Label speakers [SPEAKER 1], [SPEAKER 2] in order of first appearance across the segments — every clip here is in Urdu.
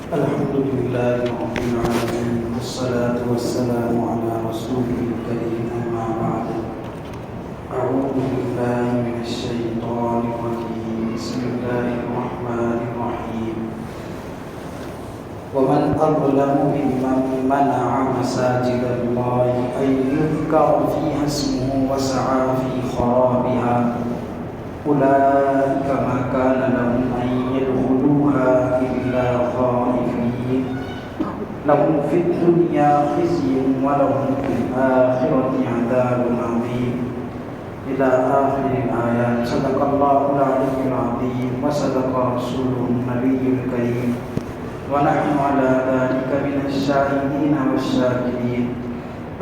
[SPEAKER 1] الحمد لله رب العالمين والصلاة والسلام على رسوله الكريم أما بعد أعوذ بالله من الشيطان الرجيم بسم الله الرحمن الرحيم ومن أظلم ممن منع مساجد الله أن يذكر فيها اسمه وسعى في خرابها أولئك ما كان لهم أن يدخلوها إلا خائفين لهم في الدنيا خزي ولهم في الآخرة عذاب عظيم إلى آخر الآيات. صدق الله العلي العظيم وصدق رسوله النبي الكريم ونحن على ذلك من الشاهدين والشاكرين.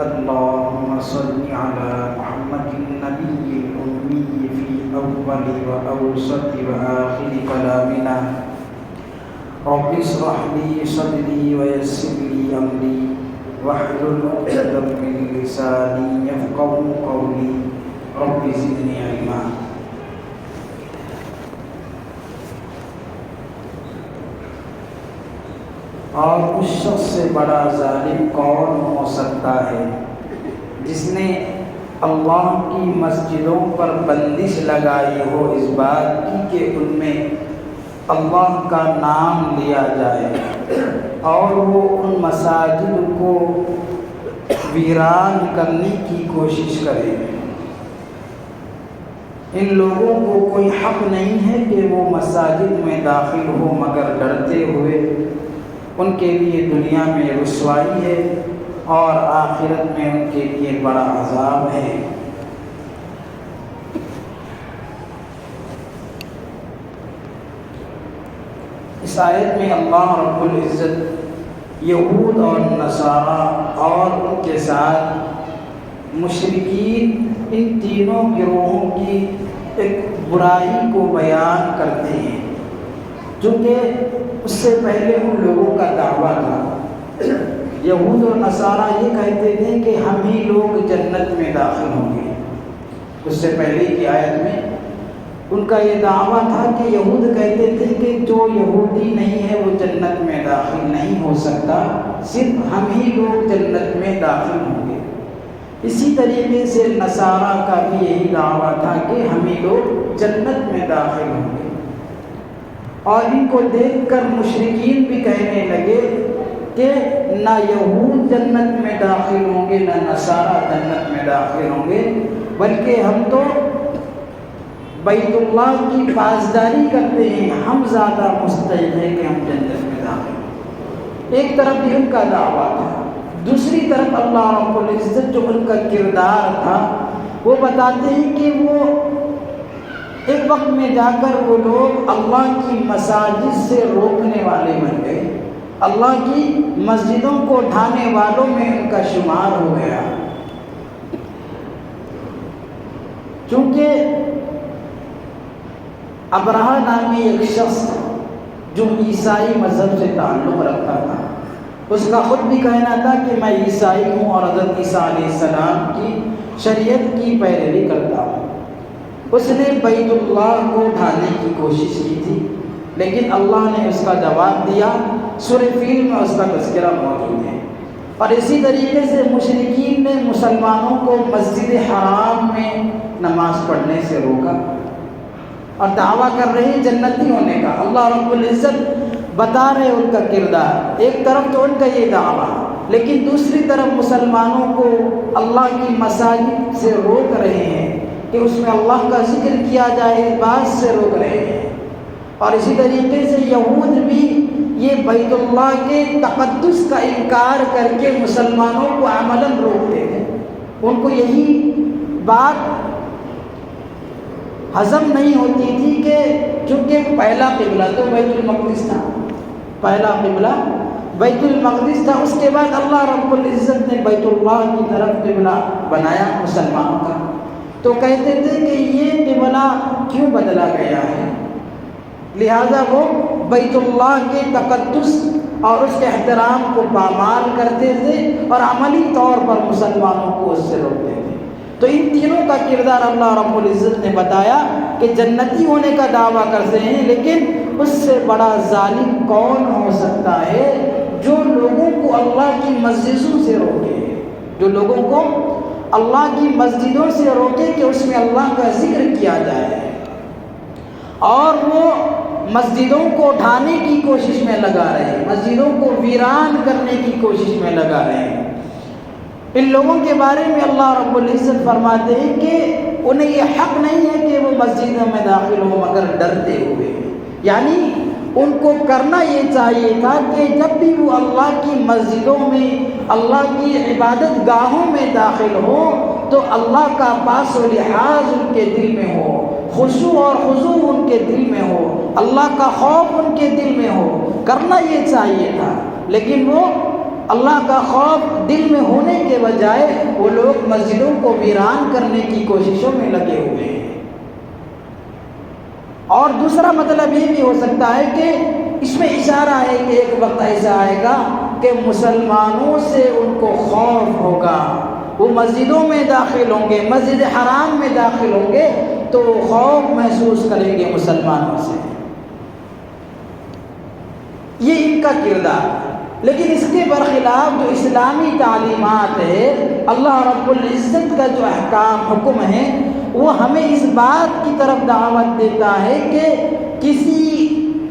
[SPEAKER 1] اللهم صل على محمد النبي الأمي في أول وأوسط وآخر كلامنا. رب اشرح لي صدري ويسر لي أمري واحلل عقدة من لساني يفقهوا قولي. رب زدني علما. اور اس شخص سے بڑا ظالم کون ہو سکتا ہے جس نے اللہ کی مسجدوں پر بندش لگائی ہو اس بات کی کہ ان میں اللہ کا نام لیا جائے اور وہ ان مساجد کو ویران کرنے کی کوشش کرے. ان لوگوں کو کوئی حق نہیں ہے کہ وہ مساجد میں داخل ہو مگر ڈرتے ہوئے. ان کے لیے دنیا میں رسوائی ہے اور آخرت میں ان کے لیے بڑا عذاب ہے. اس آیت میں اللہ رب العزت یہود اور نصارہ اور ان کے ساتھ مشرکین ان تینوں گروہوں کی ایک برائی کو بیان کرتے ہیں جو کہ اس سے پہلے ان لوگوں کا دعویٰ تھا. یہود اور نصارہ یہ کہتے تھے کہ ہم ہی لوگ جنت میں داخل ہوں گے. اس سے پہلے کی آیت میں ان کا یہ دعویٰ تھا کہ یہود کہتے تھے کہ جو یہودی نہیں ہے وہ جنت میں داخل نہیں ہو سکتا, صرف ہم ہی لوگ جنت میں داخل ہوں گے. اسی طریقے سے نصارہ کا بھی یہی دعویٰ تھا کہ ہم ہی لوگ جنت میں داخل ہوں گے. اور ان کو دیکھ کر مشرکین بھی کہنے لگے کہ نہ یہود جنت میں داخل ہوں گے نہ نصارہ جنت میں داخل ہوں گے, بلکہ ہم تو بیت اللہ کی پاسداری کرتے ہیں, ہم زیادہ مستحق ہیں کہ ہم جنت میں داخل ہوں. ایک طرف یہ ان کا دعویٰ تھا, دوسری طرف اللہ رب العزت جو ان کا کردار تھا وہ بتاتے ہیں کہ وہ ایک وقت میں جا کر وہ لوگ اللہ کی مساجد سے روکنے والے بن گئے. اللہ کی مسجدوں کو ڈھانے والوں میں ان کا شمار ہو گیا. چونکہ ابرہہ نامی ایک شخص جو عیسائی مذہب سے تعلق رکھتا تھا, اس کا خود بھی کہنا تھا کہ میں عیسائی ہوں اور حضرت عیسیٰ علیہ السلام کی شریعت کی پیروی کرتا ہوں. اس نے بیت اللہ کو ڈھانے کی کوشش کی تھی, لیکن اللہ نے اس کا جواب دیا. سورہ فیل میں اس کا تذکرہ موجود ہے. اور اسی طریقے سے مشرکین نے مسلمانوں کو مسجد حرام میں نماز پڑھنے سے روکا اور دعویٰ کر رہے ہیں جنتی ہونے کا. اللہ رب العزت بتا رہے ان کا کردار. ایک طرف تو ان کا یہ دعویٰ, لیکن دوسری طرف مسلمانوں کو اللہ کی مساجد سے روک رہے ہیں کہ اس میں اللہ کا ذکر کیا جائے, اس بات سے روک رہے ہیں. اور اسی طریقے سے یہود بھی یہ بیت اللہ کے تقدس کا انکار کر کے مسلمانوں کو عملاً روکتے تھے. ان کو یہی بات ہضم نہیں ہوتی تھی کہ چونکہ پہلا قبلہ تو بیت المقدس تھا, پہلا قبلہ بیت المقدس تھا. اس کے بعد اللہ رب العزت نے بیت اللہ کی طرف قبلہ بنایا مسلمانوں کا. تو کہتے تھے کہ یہ قبلہ کیوں بدلا گیا ہے, لہذا وہ بیت اللہ کے تقدس اور اس کے احترام کو پامال کرتے تھے اور عملی طور پر مسلمانوں کو اس سے روکتے تھے. تو ان تینوں کا کردار اللہ رب العزت نے بتایا کہ جنتی ہونے کا دعویٰ کرتے ہیں لیکن اس سے بڑا ظالم کون ہو سکتا ہے جو لوگوں کو اللہ کی مسجدوں سے روکے، جو لوگوں کو اللہ کی مسجدوں سے روکے کہ اس میں اللہ کا ذکر کیا جائے، اور وہ مسجدوں کو ڈھانے کی کوشش میں لگا رہے ہیں، مسجدوں کو ویران کرنے کی کوشش میں لگا رہے ہیں۔ ان لوگوں کے بارے میں اللہ رب العزت فرماتے ہیں کہ انہیں یہ حق نہیں ہے کہ وہ مسجدوں میں داخل ہوں مگر ڈرتے ہوئے، یعنی ان کو کرنا یہ چاہیے تھا کہ جب بھی وہ اللہ کی مسجدوں میں، اللہ کی عبادت گاہوں میں داخل ہوں تو اللہ کا پاس و لحاظ ان کے دل میں ہو، خشوع اور خضوع ان کے دل میں ہو، اللہ کا خوف ان کے دل میں ہو، کرنا یہ چاہیے تھا۔ لیکن وہ اللہ کا خوف دل میں ہونے کے بجائے وہ لوگ مسجدوں کو ویران کرنے کی کوششوں میں لگے ہوئے ہیں۔ اور دوسرا مطلب یہ بھی ہو سکتا ہے کہ اس میں اشارہ ہے کہ ایک وقت ایسا آئے گا کہ مسلمانوں سے ان کو خوف ہوگا، وہ مسجدوں میں داخل ہوں گے، مسجد حرام میں داخل ہوں گے تو خوف محسوس کریں گے مسلمانوں سے، یہ ان کا کردار ہے۔ لیکن اس کے برخلاف جو اسلامی تعلیمات ہے، اللہ رب العزت کا جو احکام حکم ہے، وہ ہمیں اس بات کی طرف دعوت دیتا ہے کہ کسی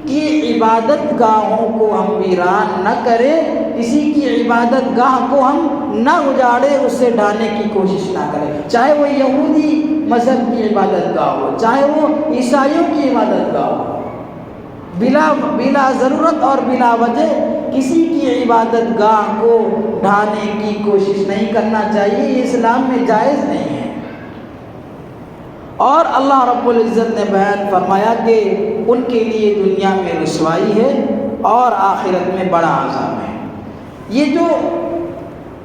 [SPEAKER 1] کی عبادت گاہوں کو ہم ویران نہ کریں، کسی کی عبادت گاہ کو ہم نہ اجاڑے، اسے ڈھانے کی کوشش نہ کریں، چاہے وہ یہودی مذہب کی عبادت گاہ ہو، چاہے وہ عیسائیوں کی عبادت گاہ ہو، بلا ضرورت اور بلا وجہ کسی کی عبادت گاہ کو ڈھانے کی کوشش نہیں کرنا چاہیے، یہ اسلام میں جائز نہیں ہے۔ اور اللہ رب العزت نے بیان فرمایا کہ ان کے لیے دنیا میں رسوائی ہے اور آخرت میں بڑا عذاب ہے۔ یہ جو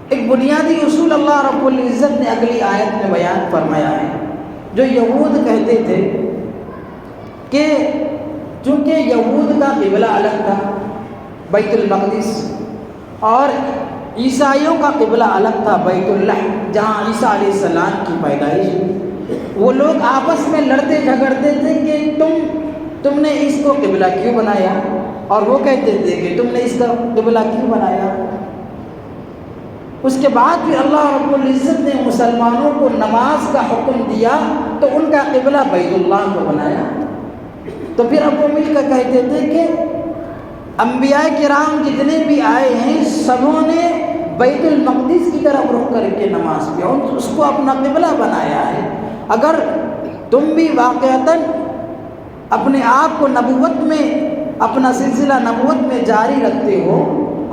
[SPEAKER 1] ایک بنیادی اصول اللہ رب العزت نے اگلی آیت میں بیان فرمایا ہے، جو یہود کہتے تھے کہ چونکہ یہود کا قبلہ الگ تھا بیت المقدس، اور عیسائیوں کا قبلہ الگ تھا بیت اللہ جہاں عیسیٰ علیہ السلام کی پیدائش ہوئی، وہ لوگ آپس میں لڑتے جھگڑتے تھے کہ تم نے اس کو قبلہ کیوں بنایا، اور وہ کہتے تھے کہ تم نے اس کا قبلہ کیوں بنایا۔ اس کے بعد پھر اللہ رب العزت نے مسلمانوں کو نماز کا حکم دیا تو ان کا قبلہ بیت اللہ کو بنایا، تو پھر اب وہ مل کر کہتے تھے کہ انبیاء کرام جتنے بھی آئے ہیں سبوں نے بیت المقدس کی طرف رخ کر کے نماز پڑھی اور اس کو اپنا قبلہ بنایا ہے۔ اگر تم بھی واقعتاً اپنے آپ کو نبوت میں، اپنا سلسلہ نبوت میں جاری رکھتے ہو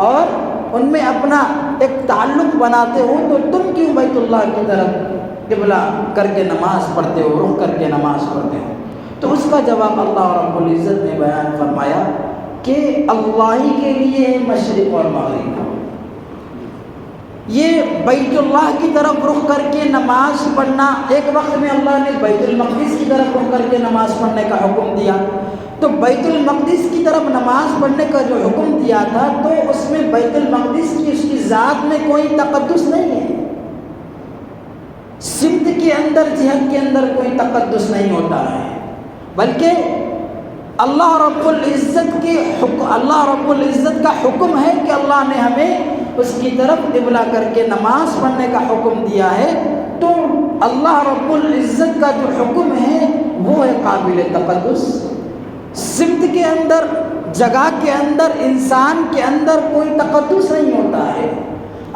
[SPEAKER 1] اور ان میں اپنا ایک تعلق بناتے ہو تو تم کیوں بیت اللہ کی طرف قبلہ کر کے نماز پڑھتے ہو، رخ کر کے نماز پڑھتے ہو؟ تو اس کا جواب اللہ رب العزت نے بیان فرمایا کہ اللہ ہی کے لیے مشرق اور مغرب، یہ بیت اللہ کی طرف رخ کر کے نماز پڑھنا، ایک وقت میں اللہ نے بیت المقدس کی طرف رخ کر کے نماز پڑھنے کا حکم دیا، تو بیت المقدس کی طرف نماز پڑھنے کا جو حکم دیا تھا تو اس میں بیت المقدس کی، اس کی ذات میں کوئی تقدس نہیں ہے، سمت کے اندر، جہت کے اندر کوئی تقدس نہیں ہوتا ہے، بلکہ اللہ رب العزت کے اللہ رب العزت کا حکم ہے کہ اللہ نے ہمیں اس کی طرف قبلہ کر کے نماز پڑھنے کا حکم دیا ہے، تو اللہ رب العزت کا جو حکم ہے وہ ہے قابل تقدس۔ سمت کے اندر، جگہ کے اندر، انسان کے اندر کوئی تقدس نہیں ہوتا ہے۔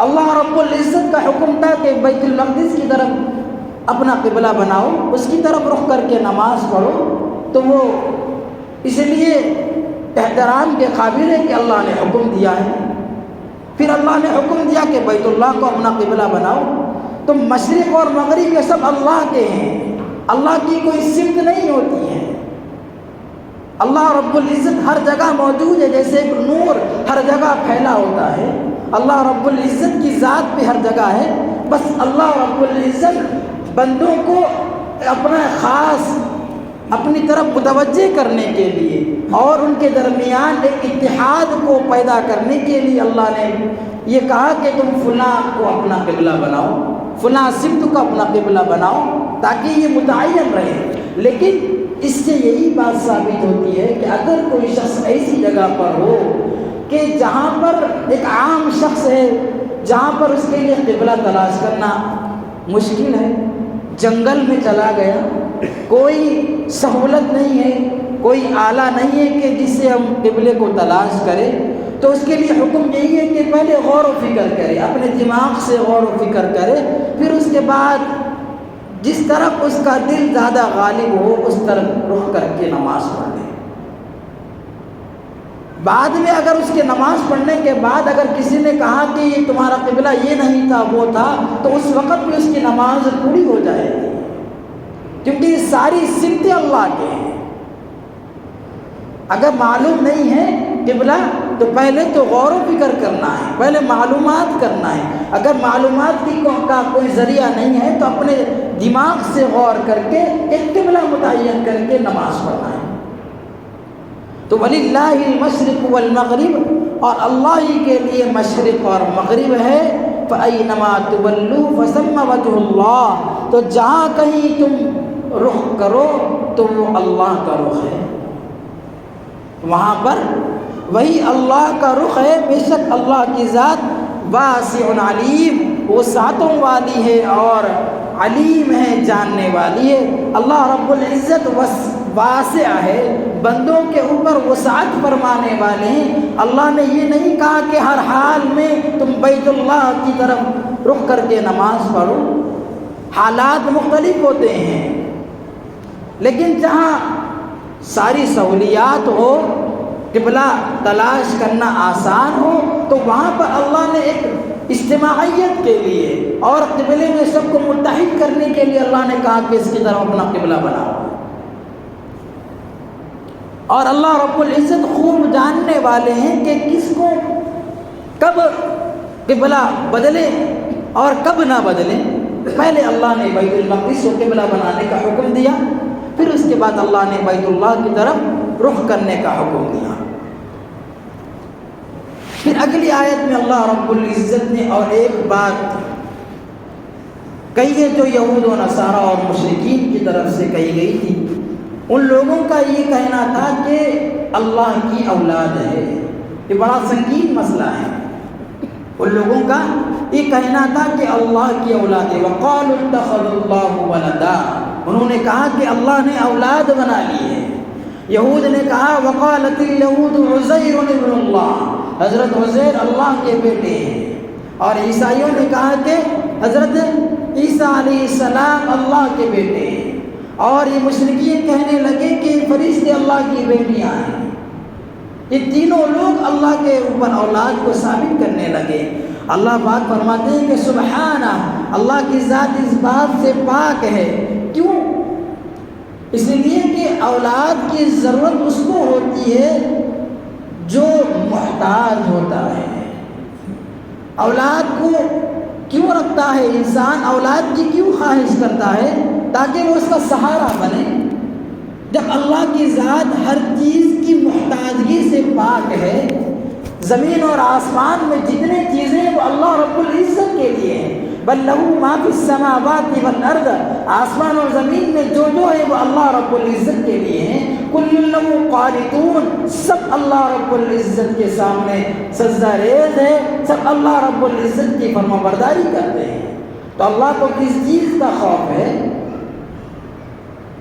[SPEAKER 1] اللہ رب العزت کا حکم تھا کہ بیت المقدس کی طرف اپنا قبلہ بناؤ، اس کی طرف رخ کر کے نماز پڑھو، تو وہ اس لیے احترام کے قابل ہے کہ اللہ نے حکم دیا ہے۔ پھر اللہ نے حکم دیا کہ بیت اللہ کو اپنا قبلہ بناؤ، تو مشرق اور مغرب یہ سب اللہ کے ہیں، اللہ کی کوئی سمت نہیں ہوتی ہے۔ اللہ رب العزت ہر جگہ موجود ہے، جیسے ایک نور ہر جگہ پھیلا ہوتا ہے، اللہ رب العزت کی ذات بھی ہر جگہ ہے، بس اللہ رب العزت بندوں کو اپنا خاص اپنی طرف متوجہ کرنے کے لیے اور ان کے درمیان ایک اتحاد کو پیدا کرنے کے لیے اللہ نے یہ کہا کہ تم فلاں کو اپنا قبلہ بناؤ، فلاں سمت کو اپنا قبلہ بناؤ، تاکہ یہ متعین رہے۔ لیکن اس سے یہی بات ثابت ہوتی ہے کہ اگر کوئی شخص ایسی جگہ پر ہو کہ جہاں پر ایک عام شخص ہے، جہاں پر اس کے لیے قبلہ تلاش کرنا مشکل ہے، جنگل میں چلا گیا، کوئی سہولت نہیں ہے، کوئی آلہ نہیں ہے کہ جس سے ہم قبلے کو تلاش کریں، تو اس کے لیے حکم یہی ہے کہ پہلے غور و فکر کرے، اپنے دماغ سے غور و فکر کرے، پھر اس کے بعد جس طرف اس کا دل زیادہ غالب ہو اس طرف رخ کر کے نماز پڑھ لے۔ بعد میں اگر اس کے نماز پڑھنے کے بعد اگر کسی نے کہا کہ یہ تمہارا قبلہ یہ نہیں تھا وہ تھا، تو اس وقت بھی اس کی نماز پوری ہو جائے گی، کیونکہ یہ ساری سمتیں اللہ کے ہیں۔ اگر معلوم نہیں ہے قبلہ تو پہلے تو غور و فکر کرنا ہے، پہلے معلومات کرنا ہے۔ اگر معلومات کا کوئی ذریعہ نہیں ہے تو اپنے دماغ سے غور کر کے ایک قبلہ متعین کر کے نماز پڑھنا ہے۔ تو وَلِلَّهِ الْمَشْرِقُ وَالْمَغْرِبُ، اور اللہ ہی کے لیے مشرق اور مغرب ہے۔ فَأَيْنَمَا تُوَلُّوا فَثَمَّ وَجْهُ اللَّهِ، تو جہاں کہیں تم رخ کرو تو وہ اللہ کا رخ ہے، وہاں پر وہی اللہ کا رخ ہے۔ بے شک اللہ کی ذات واسع علیم، وہ سعتوں والی ہے اور علیم ہے، جاننے والی ہے۔ اللہ رب العزت واسع ہے، بندوں کے اوپر وسعت فرمانے والے ہیں۔ اللہ نے یہ نہیں کہا کہ ہر حال میں تم بیت اللہ کی طرف رخ کر کے نماز پڑھو، حالات مختلف ہوتے ہیں، لیکن جہاں ساری سہولیات ہو، قبلہ تلاش کرنا آسان ہو، تو وہاں پر اللہ نے ایک اجتماعیت کے لیے اور قبلے میں سب کو متحد کرنے کے لیے اللہ نے کہا کہ اس کی طرف اپنا قبلہ بناؤ۔ اور اللہ رب العزت خوب جاننے والے ہیں کہ کس کو کب قبلہ بدلے اور کب نہ بدلے۔ پہلے اللہ نے بیت المقدس کو قبلہ بنانے کا حکم دیا، پھر اس کے بعد اللہ نے بیت اللہ کی طرف رخ کرنے کا حکم دیا۔ پھر اگلی آیت میں اللہ رب العزت نے اور ایک بات کہی ہے جو یہود و نصارہ اور مشرکین کی طرف سے کہی گئی تھی۔ ان لوگوں کا یہ کہنا تھا کہ اللہ کی اولاد ہے، یہ بڑا سنگین مسئلہ ہے۔ ان لوگوں کا یہ کہنا تھا کہ اللہ کی اولاد ہے۔ وَقَالُوا اتَّخَذَ اللَّهُ وَلَدًا، انہوں نے کہا کہ اللہ نے اولاد بنا لی ہے۔ یہود نے کہا وَقَالَتِ الْيَهُودُ عُزَيْرٌ ابْنُ اللَّهِ، حضرت عزیر اللہ کے بیٹے ہیں۔ اور عیسائیوں نے کہا کہ حضرت عیسیٰ علیہ السلام اللہ کے بیٹے ہیں۔ اور یہ مشرکین کہنے لگے کہ فرشتے اللہ کی بیٹیاں ہیں۔ یہ تینوں لوگ اللہ کے اوپر اولاد کو ثابت کرنے لگے۔ اللہ پاک فرماتے ہیں کہ سبحانہ، اللہ کی ذات اس بات سے پاک ہے۔ کیوں؟ اس لیے کہ اولاد کی ضرورت اس کو ہوتی ہے جو محتاج ہوتا ہے۔ اولاد کو کیوں رکھتا ہے انسان، اولاد کی کیوں خواہش کرتا ہے؟ تاکہ وہ اس کا سہارا بنے۔ جب اللہ کی ذات ہر چیز کی محتاجگی سے پاک ہے، زمین اور آسمان میں جتنے چیزیں وہ اللہ رب العزت کے لیے ہیں، بل لہو ما فی السماوات والارض، آسمان اور زمین میں جو ہے وہ اللہ رب العزت کے لیے ہیں۔ کل لہو قانتون، سب اللہ رب العزت کے سامنے سجدہ ریز ہے، سب اللہ رب العزت کی فرمانبرداری کرتے ہیں۔ تو اللہ کو کس چیز کا خوف ہے؟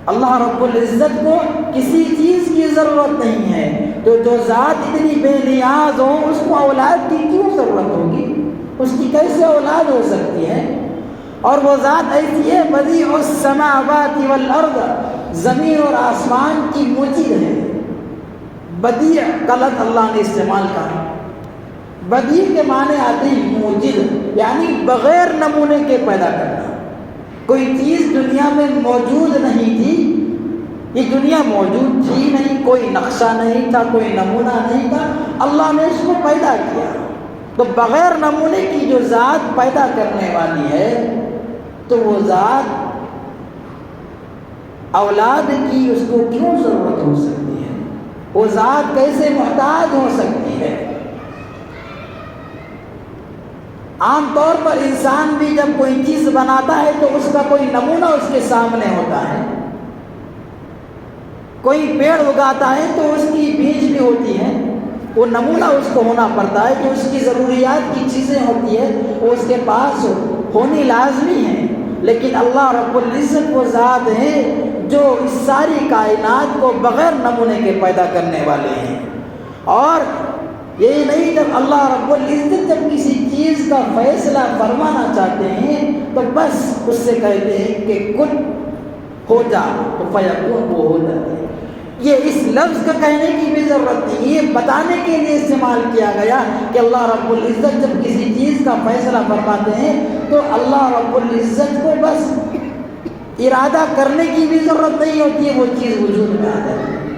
[SPEAKER 1] اللہ رب العزت کو کسی چیز کی ضرورت نہیں ہے۔ تو جو ذات اتنی بے نیاز ہو اس کو اولاد کی کیوں ضرورت ہوگی؟ اس کی کیسے اولاد ہو سکتی ہے؟ اور وہ ذات ایسی ہے بدیع السماوات والارض، زمین اور آسمان کی موجد ہے۔ بدیع کا لفظ اللہ نے استعمال کہا۔ بدیع کے معنی آتی موجد، یعنی بغیر نمونے کے پیدا کرنا۔ کوئی چیز دنیا میں موجود نہیں تھی، یہ دنیا موجود تھی نہیں، کوئی نقشہ نہیں تھا، کوئی نمونہ نہیں تھا، اللہ نے اس کو پیدا کیا۔ تو بغیر نمونے کی جو ذات پیدا کرنے والی ہے، تو وہ ذات اولاد کی اس کو کیوں ضرورت ہو سکتی ہے؟ وہ ذات کیسے محتاج ہو سکتی ہے؟ عام طور پر انسان بھی جب کوئی چیز بناتا ہے تو اس کا کوئی نمونہ اس کے سامنے ہوتا ہے، کوئی پیڑ اگاتا ہے تو اس کی بیج بھی ہوتی ہے، وہ نمونہ اس کو ہونا پڑتا ہے، جو اس کی ضروریات کی چیزیں ہوتی ہے وہ اس کے پاس ہونی لازمی ہے۔ لیکن اللہ رب العزت وہ ذات ہے جو اس ساری کائنات کو بغیر نمونے کے پیدا کرنے والے ہیں۔ اور یہی نہیں، جب اللہ رب العزت جب کسی چیز کا فیصلہ فرمانا چاہتے ہیں تو بس اس سے کہتے ہیں کہ کن ہو جا، تو فیکون، وہ ہو جاتے ہیں۔ یہ اس لفظ کا کہنے کی بھی ضرورت نہیں، یہ بتانے کے لیے استعمال کیا گیا کہ اللہ رب العزت جب کسی چیز کا فیصلہ فرماتے ہیں تو اللہ رب العزت کو بس ارادہ کرنے کی بھی ضرورت نہیں ہوتی ہے، وہ چیز وجود میں آ جاتی ہے۔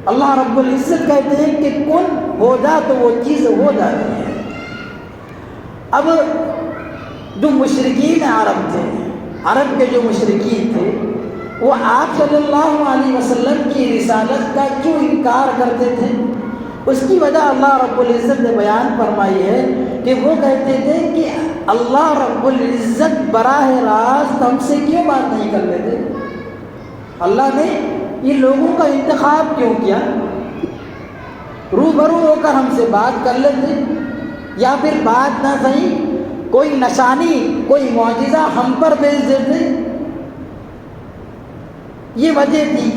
[SPEAKER 1] اللہ رب العزت کہتے ہیں کہ کن ہو جا، تو وہ چیز ہو جاتی ہے۔ اب جو مشرکین عرب تھے، عرب کے جو مشرکین تھے، وہ آپ صلی اللہ علیہ وسلم کی رسالت کا کیوں انکار کرتے تھے؟ اس کی وجہ اللہ رب العزت نے بیان فرمائی ہے کہ وہ کہتے تھے کہ اللہ رب العزت براہ راست ہم سے کیوں بات نہیں کر لیتے؟ اللہ نے یہ لوگوں کا انتخاب کیوں کیا؟ روبرو ہو کر ہم سے بات کر لیتے، یا پھر بات نہ صحیح کوئی نشانی، کوئی معجزہ ہم پر بھیج دیتے۔ یہ وجہ تھی،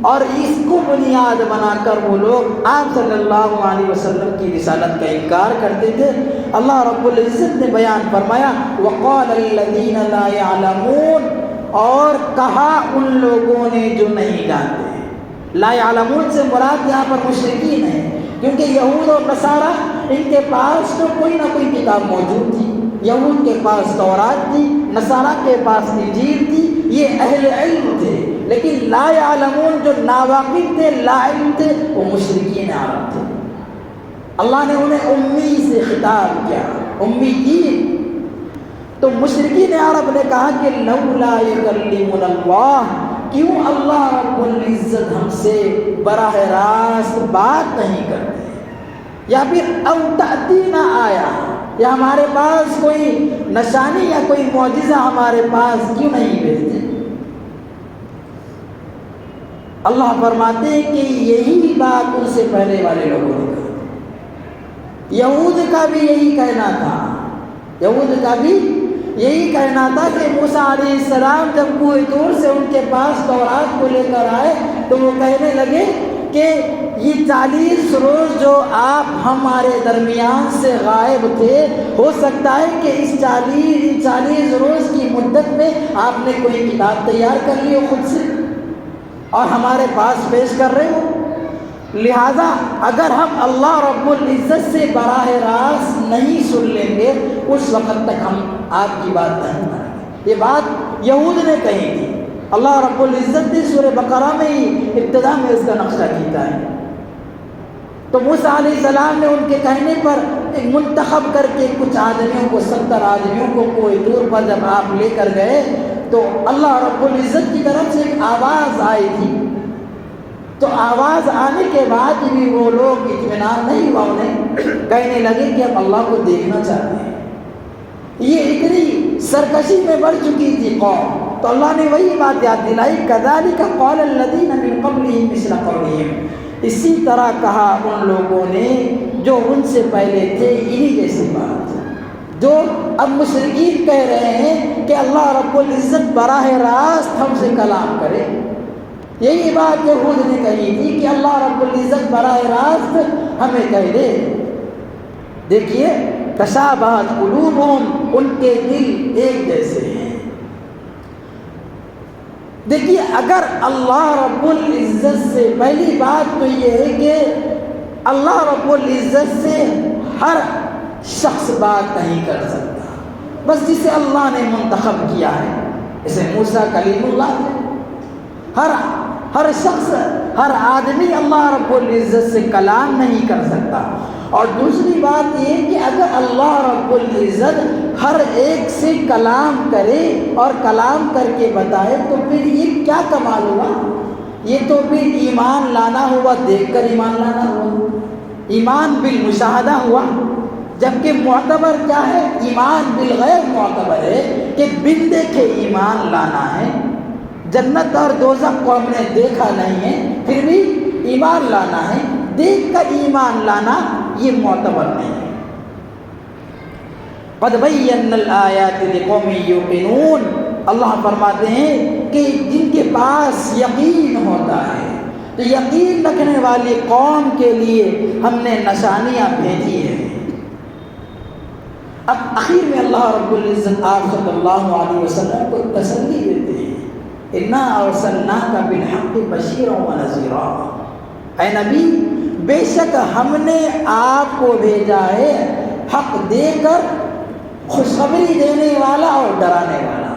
[SPEAKER 1] اور اس کو بنیاد بنا کر وہ لوگ آپ صلی اللہ علیہ وسلم کی رسالت کا انکار کرتے تھے۔ اللہ رب العزت نے بیان فرمایا وَقَالَ الَّذِينَ لَا يَعْلَمُونَ، اور کہا ان لوگوں نے جو نہیں جانتے ہیں۔ لا يعلمون سے مراد یہاں پر مشرکین ہیں، کیونکہ یہود اور نصارہ ان کے پاس تو کوئی نہ کوئی کتاب موجود تھی۔ یہود کے پاس تورات تھی، نصارہ کے پاس انجیل تھی، یہ اہل علم تھے۔ لیکن لا یعلمون جو ناواقف تھے، لا علم تھے، وہ مشرکین عرب تھے۔ اللہ نے انہیں امی سے خطاب کیا، امیین۔ تو مشرکین عرب نے کہا کہ لولا یکلمنا اللہ، کیوں اللہ رب العزت ہم سے براہ راست بات نہیں کرتے؟ یا پھر او تأتینا آیا، یا ہمارے پاس کوئی نشانی یا کوئی معجزہ ہمارے پاس کیوں نہیں بھیجتے؟ اللہ فرماتے ہیں کہ یہی بات ان سے پہلے والے لوگوں نے کہا۔ یہود کا بھی یہی کہنا تھا، یہود کا بھی یہی کہنا تھا کہ موسیٰ علیہ السلام جب کوہ طور سے ان کے پاس تورات کو لے کر آئے تو وہ کہنے لگے کہ یہ 40 روز جو آپ ہمارے درمیان سے غائب تھے، ہو سکتا ہے کہ اس 40 روز کی مدت میں آپ نے کوئی کتاب تیار کر لی ہو خود سے اور ہمارے پاس پیش کر رہے ہو۔ لہذا اگر ہم اللہ رب العزت سے براہ راست نہیں سن لیں گے، اس وقت تک ہم آپ کی بات نہیں مانیں گے۔ یہ بات یہود نے کہی تھی۔ اللہ رب العزت نے سورہ بقرہ میں ہی ابتدا میں اس کا نقشہ کھینچا ہے۔ تو موسیٰ علیہ السلام نے ان کے کہنے پر منتخب کر کے کچھ آدمیوں کو، 70 آدمیوں کو کوہ طور پر جب آپ لے کر گئے تو اللہ رب العزت کی طرف سے ایک آواز آئی تھی۔ تو آواز آنے کے بعد بھی وہ لوگ اطمینان نہیں ہوا، انہیں کہنے لگے کہ ہم اللہ کو دیکھنا چاہتے ہیں۔ یہ اتنی سرکشی میں بڑھ چکی تھی قوم، تو اللہ نے وہی بات یاد دلائی كَذَلِكَ قَالَ الَّذِينَ مِن قَبْلِهِمْ مِثْلَ قَوْلِهِمْ، اسی طرح کہا ان لوگوں نے جو ان سے پہلے تھے، انہی جیسی بات جو اب مشرکین کہہ رہے ہیں کہ اللہ رب العزت براہ راست ہم سے کلام کرے۔ یہی بات یہود نے کہی تھی کہ اللہ رب العزت براہ راست ہمیں کہہ دے۔ دیکھیے تشابہت قلوبہم، ان کے دل ایک جیسے ہیں۔ دیکھیے اگر اللہ رب العزت سے، پہلی بات تو یہ ہے کہ اللہ رب العزت سے ہر شخص بات نہیں کر سکتا، بس جسے اللہ نے منتخب کیا ہے، جیسے موسیٰ کلیم اللہ تھے۔ ہر شخص، ہر آدمی اللہ رب العزت سے کلام نہیں کر سکتا۔ اور دوسری بات یہ کہ اگر اللہ رب العزت ہر ایک سے کلام کرے اور کلام کر کے بتائے تو پھر یہ کیا کمال ہوا؟ یہ تو پھر ایمان لانا ہوا، دیکھ کر ایمان لانا ہوا، ایمان بالمشاہدہ ہوا۔ جبکہ معتبر کیا ہے؟ ایمان بالغیب معتبر ہے کہ بن دیکھے ایمان لانا ہے، جنت اور دوزخ کو ہم نے دیکھا نہیں ہے، پھر بھی ایمان لانا ہے، دیکھ کر ایمان لانا یہ معتبر نہیں ہے۔ قد بینا الآیات لقوم یوقنون، اللہ فرماتے ہیں کہ جن کے پاس یقین ہوتا ہے، تو یقین رکھنے والی قوم کے لیے ہم نے نشانیاں بھیجی ہیں۔ اب آخر میں اللہ رب العزت آپ صلی اللہ علیہ وسلم کو تسلی دیتے ہیں، اِنَّا أَرْسَلْنَاكَ بِالْحَقِّ بَشِيرًا وَنَذِيرًا، اے نبی بے شک ہم نے آپ کو بھیجا ہے حق دے کر خوشخبری دینے والا اور ڈرانے والا۔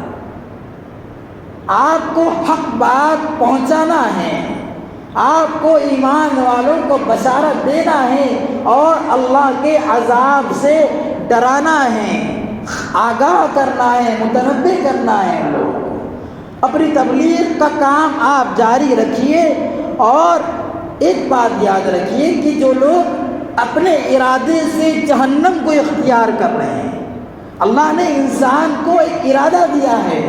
[SPEAKER 1] آپ کو حق بات پہنچانا ہے، آپ کو ایمان والوں کو بشارت دینا ہے اور اللہ کے عذاب سے ڈرانا ہے، آگاہ کرنا ہے، متنبہ کرنا ہے لوگ۔ اپنی تبلیغ کا کام آپ جاری رکھیے، اور ایک بات یاد رکھیے کہ جو لوگ اپنے ارادے سے جہنم کو اختیار کر رہے ہیں، اللہ نے انسان کو ایک ارادہ دیا ہے،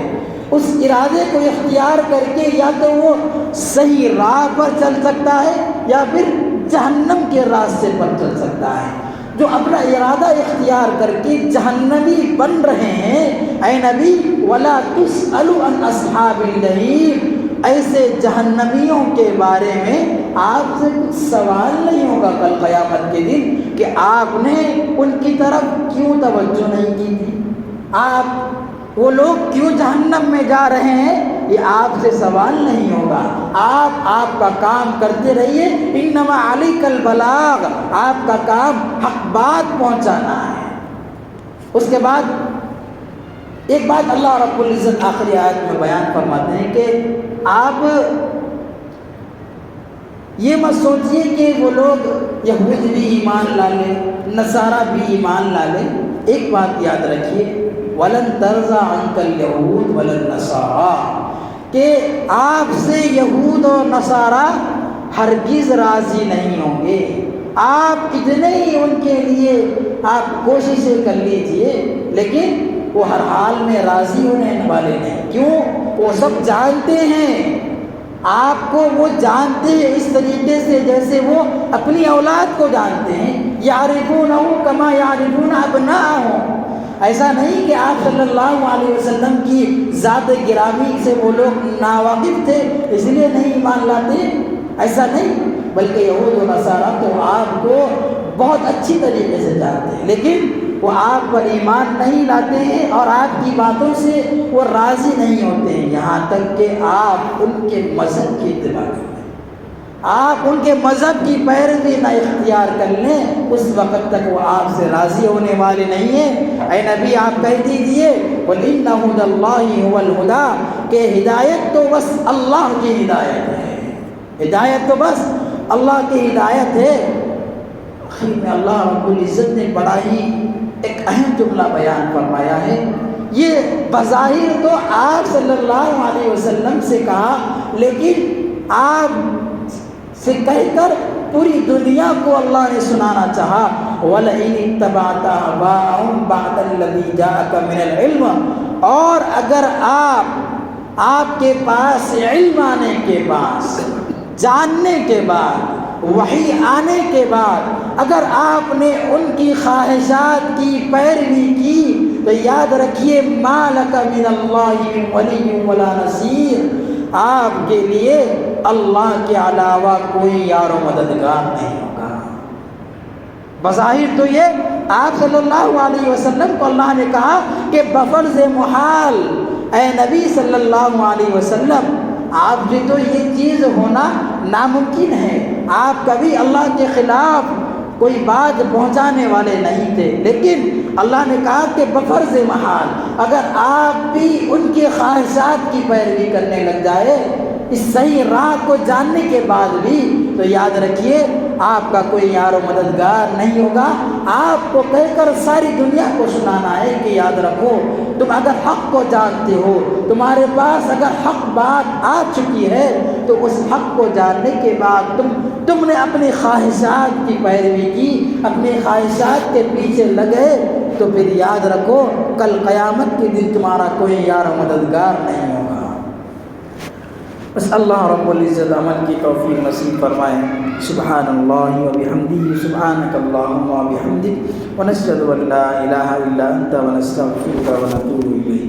[SPEAKER 1] اس ارادے کو اختیار کر کے یا تو وہ صحیح راہ پر چل سکتا ہے یا پھر جہنم کے راستے پر چل سکتا ہے۔ جو اپنا ارادہ اختیار کر کے جہنمی بن رہے ہیں، اے نبی وَلَا تُسْأَلُ عَنْ أَصْحَابِ الْجَحِيمِ، ایسے جہنمیوں کے بارے میں آپ سے کچھ سوال نہیں ہوگا کل قیامت کے دن کہ آپ نے ان کی طرف کیوں توجہ نہیں کی تھی، آپ وہ لوگ کیوں جہنم میں جا رہے ہیں، یہ آپ سے سوال نہیں ہوگا۔ آپ کا کام کرتے رہیے، انما علیک البلاغ، آپ کا کام حق بات پہنچانا ہے۔ اس کے بعد ایک بات اللہ رب العزت آخری آیت میں بیان فرماتے ہیں کہ آپ یہ مت سوچیے کہ وہ لوگ یہود بھی ایمان لا لیں، نصارہ بھی ایمان لا لیں۔ ایک بات یاد رکھیے، وَلَن تَرْضَىٰ عَنْكَ الْيَهُودُ وَلَا النَّصَارَىٰ، کہ آپ سے یہود اور نصارہ ہرگز راضی نہیں ہوں گے۔ آپ کتنے ہی ان کے لیے آپ کوششیں کر لیجئے، لیکن وہ ہر حال میں راضی ہونے والے نہیں۔ کیوں؟ وہ سب جانتے ہیں آپ کو، وہ جانتے ہیں اس طریقے سے جیسے وہ اپنی اولاد کو جانتے ہیں، یعرفونہ کما یعرفون ابناءہم۔ ایسا نہیں کہ آپ صلی اللہ علیہ وسلم کی ذات گرامی سے وہ لوگ ناواقف تھے اس لیے نہیں ایمان لاتے، ایسا نہیں، بلکہ یہود و نصارہ تو آپ کو بہت اچھی طریقے سے جانتے ہیں، لیکن وہ آپ پر ایمان نہیں لاتے ہیں اور آپ کی باتوں سے وہ راضی نہیں ہوتے ہیں، یہاں تک کہ آپ ان کے مذہب کی اتباع کریں، آپ ان کے مذہب کی پیروی نہ اختیار کر لیں، اس وقت تک وہ آپ سے راضی ہونے والے نہیں ہیں۔ اے نبی آپ کہہ دیجئے وَإِنَّ هُدَى اللَّهِ هُوَ الْهُدَىٰ، کہ ہدایت تو بس اللہ کی ہدایت ہے، ہدایت تو بس اللہ کی ہدایت ہے۔ آخر میں اللہ رب العزت نے بڑا ہی ایک اہم جملہ بیان فرمایا ہے، یہ بظاہر تو آپ صلی اللہ علیہ وسلم سے کہا، لیکن آپ سے کہہ کر پوری دنیا کو اللہ نے سنانا چاہا، وَلَئِنِ اتَّبَعْتَ أَهْوَاءَهُمْ بَعْدَ الَّذِي جَاءَكَ مِنَ الْعِلْمِ، اور اگر آپ کے پاس علم آنے کے بعد، جاننے کے بعد، وحی آنے کے بعد اگر آپ نے ان کی خواہشات کی پیروی کی تو یاد رکھیے مَا لَكَ مِنَ اللَّهِ مِن وَلِيٍّ وَلَا نَصِيرٍ، آپ کے لیے اللہ کے علاوہ کوئی یار و مددگار نہیں ہوگا۔ بظاہر تو یہ آپ صلی اللہ علیہ وسلم کو اللہ نے کہا کہ بفرض محال اے نبی صلی اللہ علیہ وسلم آپ سے تو یہ چیز ہونا ناممکن ہے، آپ کبھی اللہ کے خلاف کوئی بات پہنچانے والے نہیں تھے، لیکن اللہ نے کہا کہ بفرض محال اگر آپ بھی ان کی خواہشات کی پیروی کرنے لگ جائے اس صحیح راہ کو جاننے کے بعد بھی، تو یاد رکھیے آپ کا کوئی یار و مددگار نہیں ہوگا۔ آپ کو کہہ کر ساری دنیا کو سنانا ہے کہ یاد رکھو تم اگر حق کو جانتے ہو، تمہارے پاس اگر حق بات آ چکی ہے تو اس حق کو جاننے کے بعد تم نے اپنی خواہشات کی پیروی کی، اپنی خواہشات کے پیچھے لگے، تو پھر یاد رکھو کل قیامت کے دن تمہارا کوئی یار و مددگار نہیں ہوگا۔ بس اللہ رب العزت عمل کی توفیق نصیب فرمائے۔ سبحان اللہ و بحمدہ، سبحانک اللہم و بحمدک، ونشہد ان لا الہ الا انت ونستغفرک ونتوب الیک۔